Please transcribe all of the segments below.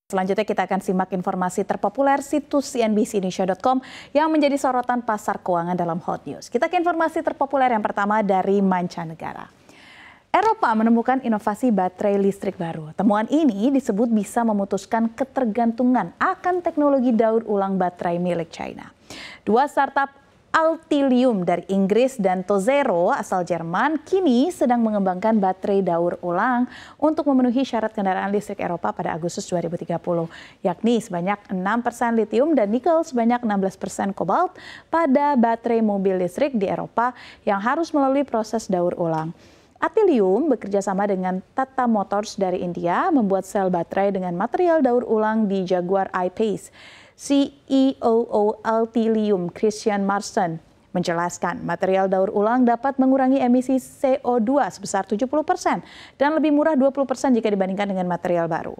Selanjutnya kita akan simak informasi terpopuler situs cnbcindonesia.com yang menjadi sorotan pasar keuangan dalam Hot News. Kita ke informasi terpopuler yang pertama dari mancanegara. Eropa menemukan inovasi baterai listrik baru. Temuan ini disebut bisa memutuskan ketergantungan akan teknologi daur ulang baterai milik China. Dua startup Altilium dari Inggris dan Tozero asal Jerman kini sedang mengembangkan baterai daur ulang untuk memenuhi syarat kendaraan listrik Eropa pada Agustus 2030, yakni sebanyak 6% litium dan nikel sebanyak 16% kobalt pada baterai mobil listrik di Eropa yang harus melalui proses daur ulang. Altilium bekerja sama dengan Tata Motors dari India membuat sel baterai dengan material daur ulang di Jaguar I-Pace. CEO Altilium Christian Marston menjelaskan material daur ulang dapat mengurangi emisi CO2 sebesar 70% dan lebih murah 20% jika dibandingkan dengan material baru.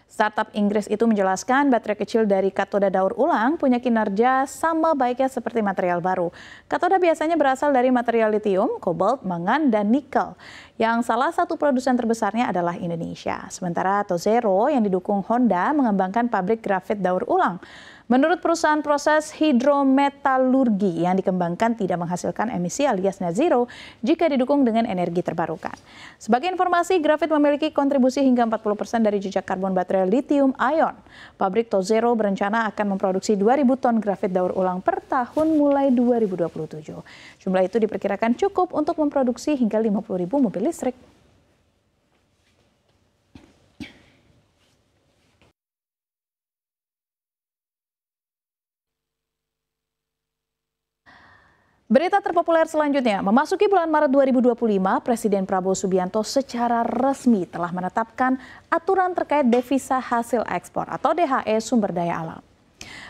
Startup Inggris itu menjelaskan baterai kecil dari katoda daur ulang punya kinerja sama baiknya seperti material baru. Katoda biasanya berasal dari material litium, kobalt, mangan, dan nikel, yang salah satu produsen terbesarnya adalah Indonesia. Sementara Tozero yang didukung Honda mengembangkan pabrik grafit daur ulang. Menurut perusahaan proses hidrometalurgi yang dikembangkan tidak menghasilkan emisi alias net zero jika didukung dengan energi terbarukan. Sebagai informasi, grafit memiliki kontribusi hingga 40% dari jejak karbon baterai lithium ion. Pabrik Tozero berencana akan memproduksi 2.000 ton grafit daur ulang per tahun mulai 2027. Jumlah itu diperkirakan cukup untuk memproduksi hingga 50.000 mobil listrik. Berita terpopuler selanjutnya, memasuki bulan Maret 2025, Presiden Prabowo Subianto secara resmi telah menetapkan aturan terkait devisa hasil ekspor atau DHE sumber daya alam.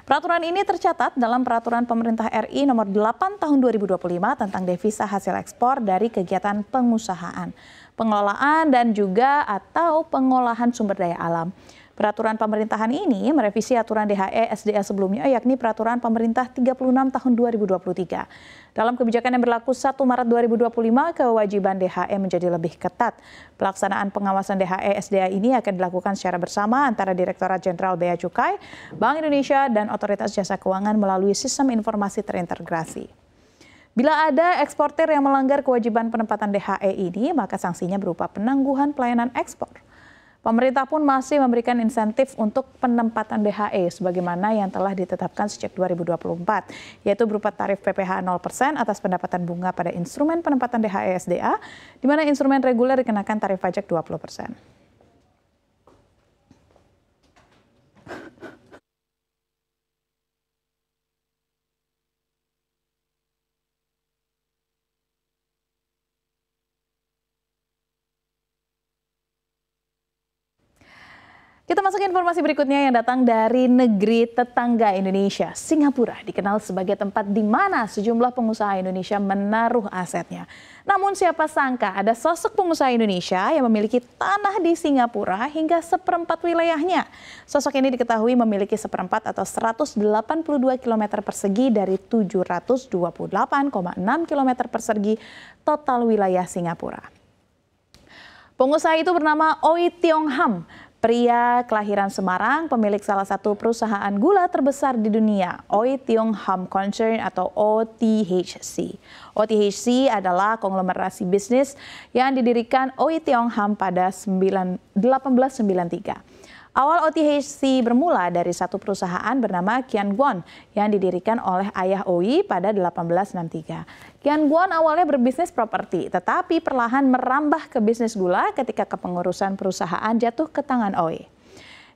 Peraturan ini tercatat dalam Peraturan Pemerintah RI Nomor 8 Tahun 2025 tentang devisa hasil ekspor dari kegiatan pengusahaan, pengelolaan dan juga atau pengolahan sumber daya alam. Peraturan pemerintahan ini merevisi aturan DHE SDA sebelumnya, yakni Peraturan Pemerintah 36 Tahun 2023. Dalam kebijakan yang berlaku 1 Maret 2025, kewajiban DHE menjadi lebih ketat. Pelaksanaan pengawasan DHE SDA ini akan dilakukan secara bersama antara Direktorat Jenderal Bea Cukai, Bank Indonesia, dan Otoritas Jasa Keuangan melalui sistem informasi terintegrasi. Bila ada eksportir yang melanggar kewajiban penempatan DHE ini, maka sanksinya berupa penangguhan pelayanan ekspor. Pemerintah pun masih memberikan insentif untuk penempatan DHE sebagaimana yang telah ditetapkan sejak 2024, yaitu berupa tarif PPh 0% atas pendapatan bunga pada instrumen penempatan DHE SDA, di mana instrumen reguler dikenakan tarif pajak 20%. Kita masuk ke informasi berikutnya yang datang dari negeri tetangga Indonesia. Singapura dikenal sebagai tempat di mana sejumlah pengusaha Indonesia menaruh asetnya. Namun siapa sangka ada sosok pengusaha Indonesia yang memiliki tanah di Singapura hingga seperempat wilayahnya. Sosok ini diketahui memiliki seperempat atau 182 km persegi dari 728,6 km persegi total wilayah Singapura. Pengusaha itu bernama Oi Tiong Ham. Pria kelahiran Semarang, pemilik salah satu perusahaan gula terbesar di dunia, Oi Tiong Ham Concern atau OTHC. OTHC adalah konglomerasi bisnis yang didirikan Oi Tiong Ham pada 1893. Awal OTHC bermula dari satu perusahaan bernama Kian Guan yang didirikan oleh ayah Oi pada 1863. Kian Guan awalnya berbisnis properti, tetapi perlahan merambah ke bisnis gula ketika kepengurusan perusahaan jatuh ke tangan Oi.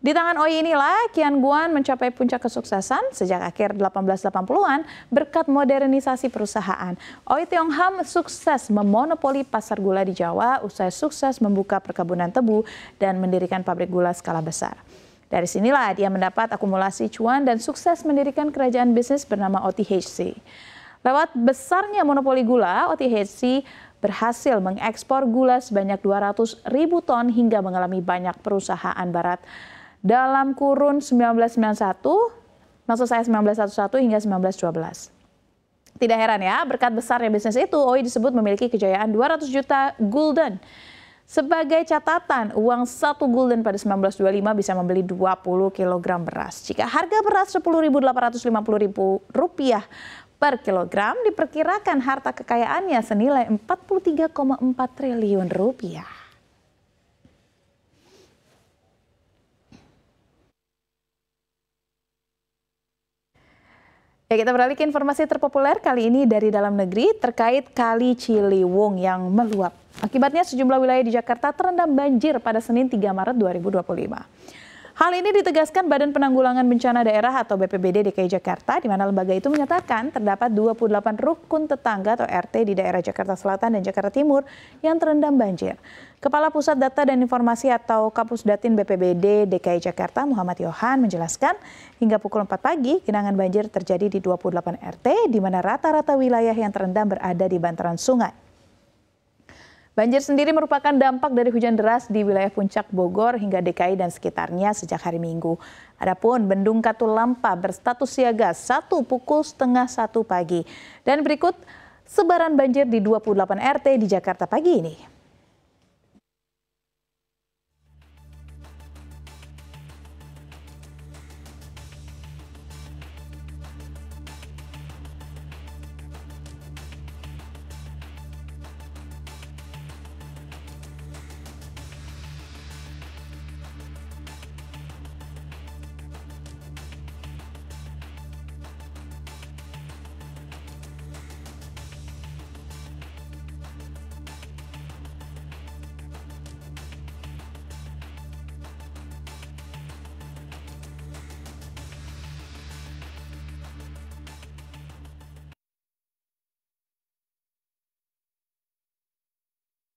Di tangan Oi inilah Kian Guan mencapai puncak kesuksesan sejak akhir 1880-an berkat modernisasi perusahaan. Oi Tiong Ham sukses memonopoli pasar gula di Jawa, usai sukses membuka perkebunan tebu dan mendirikan pabrik gula skala besar. Dari sinilah dia mendapat akumulasi cuan dan sukses mendirikan kerajaan bisnis bernama OTHC. Lewat besarnya monopoli gula, OTHC berhasil mengekspor gula sebanyak 200.000 ton hingga mengalami banyak perusahaan barat dalam kurun 1911 hingga 1912. Tidak heran ya, berkat besarnya bisnis itu, Oi disebut memiliki kejayaan 200 juta gulden. Sebagai catatan, uang 1 gulden pada 1925 bisa membeli 20 kg beras. Jika harga beras Rp10.850.000 per kilogram, diperkirakan harta kekayaannya senilai 43,4 triliun rupiah. Ya, kita beralih ke informasi terpopuler kali ini dari dalam negeri terkait Kali Ciliwung yang meluap. Akibatnya sejumlah wilayah di Jakarta terendam banjir pada Senin 3 Maret 2025. Hal ini ditegaskan Badan Penanggulangan Bencana Daerah atau BPBD DKI Jakarta, di mana lembaga itu menyatakan terdapat 28 rukun tetangga atau RT di daerah Jakarta Selatan dan Jakarta Timur yang terendam banjir. Kepala Pusat Data dan Informasi atau Kapusdatin BPBD DKI Jakarta, Muhammad Yohan, menjelaskan hingga pukul 4 pagi genangan banjir terjadi di 28 RT, di mana rata-rata wilayah yang terendam berada di bantaran sungai. Banjir sendiri merupakan dampak dari hujan deras di wilayah Puncak Bogor hingga DKI dan sekitarnya sejak hari Minggu. Adapun Bendung Katulampa berstatus siaga 1 pukul setengah 1 pagi. Dan berikut sebaran banjir di 28 RT di Jakarta pagi ini.